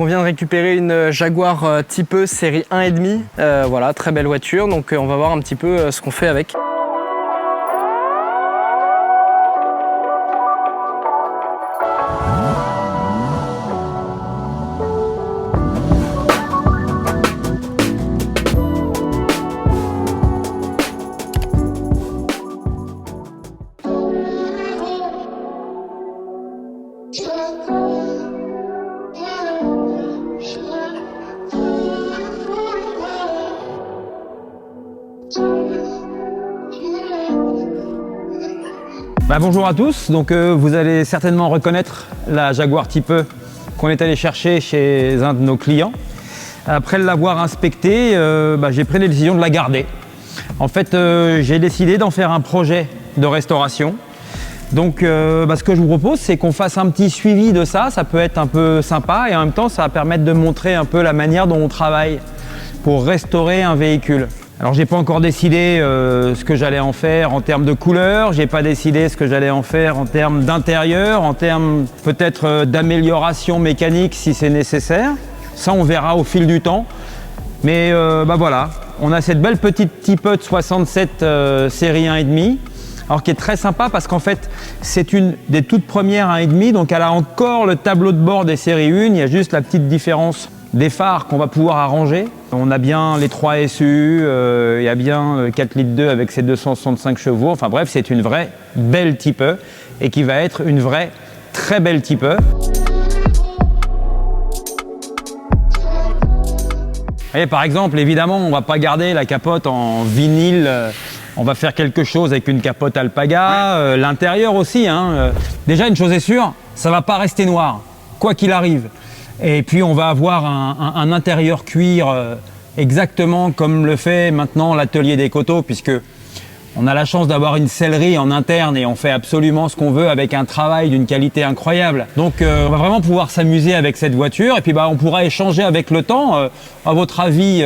On vient de récupérer une Jaguar Type E série 1,5. Voilà, très belle voiture, donc on va voir un petit peu ce qu'on fait avec. Bonjour à tous, donc vous allez certainement reconnaître la Jaguar Type E qu'on est allé chercher chez un de nos clients. Après l'avoir inspectée, j'ai pris la décision de la garder. En fait, j'ai décidé d'en faire un projet de restauration. Donc ce que je vous propose, c'est qu'on fasse un petit suivi de ça. Ça peut être un peu sympa et en même temps, ça va permettre de montrer un peu la manière dont on travaille pour restaurer un véhicule. Alors j'ai pas encore décidé ce que j'allais en faire en termes de couleur, j'ai pas décidé ce que j'allais en faire en termes d'intérieur, en termes peut-être d'amélioration mécanique si c'est nécessaire. Ça on verra au fil du temps. Mais voilà, on a cette belle petite Type E de 67 série 1,5. Alors qui est très sympa parce qu'en fait c'est une des toutes premières 1,5, donc elle a encore le tableau de bord des séries 1, il y a juste la petite différence des phares qu'on va pouvoir arranger. On a bien les 3 SU, il y a bien 4,2 litres avec ses 265 chevaux. Enfin bref, c'est une vraie belle Type E et qui va être une vraie très belle Type E. Et par exemple, évidemment, on ne va pas garder la capote en vinyle. On va faire quelque chose avec une capote Alpaga. L'intérieur aussi. Déjà, une chose est sûre, ça ne va pas rester noir, quoi qu'il arrive. Et puis on va avoir un intérieur cuir exactement comme le fait maintenant l'atelier des Coteaux, puisque on a la chance d'avoir une sellerie en interne et on fait absolument ce qu'on veut avec un travail d'une qualité incroyable. Donc on va vraiment pouvoir s'amuser avec cette voiture et puis on pourra échanger avec le temps. À votre avis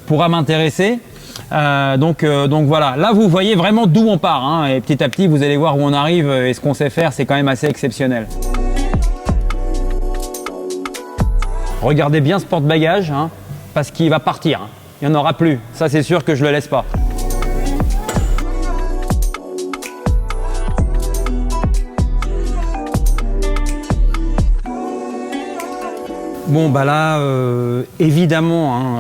pourra m'intéresser. Donc voilà, là vous voyez vraiment d'où on part, et petit à petit vous allez voir où on arrive et ce qu'on sait faire, c'est quand même assez exceptionnel. Regardez bien ce porte-bagages, parce qu'il va partir. Il n'y en aura plus. Ça, c'est sûr que je ne le laisse pas. Bon, là, évidemment,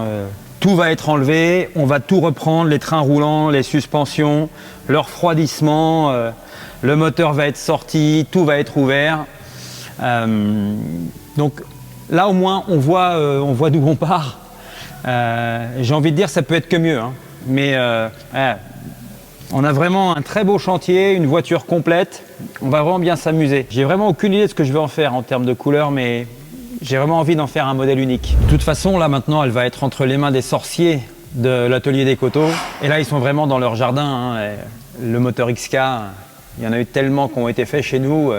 tout va être enlevé. On va tout reprendre, les trains roulants, les suspensions, le refroidissement. Le moteur va être sorti, tout va être ouvert. Donc, là, au moins, on voit d'où on part. J'ai envie de dire, ça peut être que mieux. Mais on a vraiment un très beau chantier, une voiture complète. On va vraiment bien s'amuser. J'ai vraiment aucune idée de ce que je vais en faire en termes de couleur, mais j'ai vraiment envie d'en faire un modèle unique. De toute façon, là, maintenant, elle va être entre les mains des sorciers de l'atelier des Coteaux. Et là, ils sont vraiment dans leur jardin. Le moteur XK, il y en a eu tellement qui ont été faits chez nous.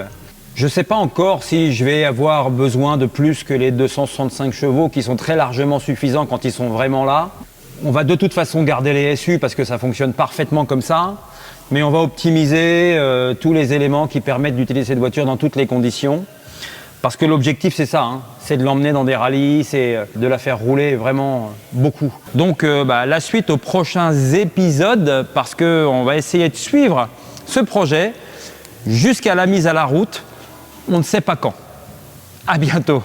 Je ne sais pas encore si je vais avoir besoin de plus que les 265 chevaux qui sont très largement suffisants quand ils sont vraiment là. On va de toute façon garder les SU parce que ça fonctionne parfaitement comme ça, mais on va optimiser tous les éléments qui permettent d'utiliser cette voiture dans toutes les conditions. Parce que l'objectif c'est ça, c'est de l'emmener dans des rallyes, c'est de la faire rouler vraiment beaucoup. Donc la suite aux prochains épisodes, parce qu'on va essayer de suivre ce projet jusqu'à la mise à la route. On ne sait pas quand. À bientôt.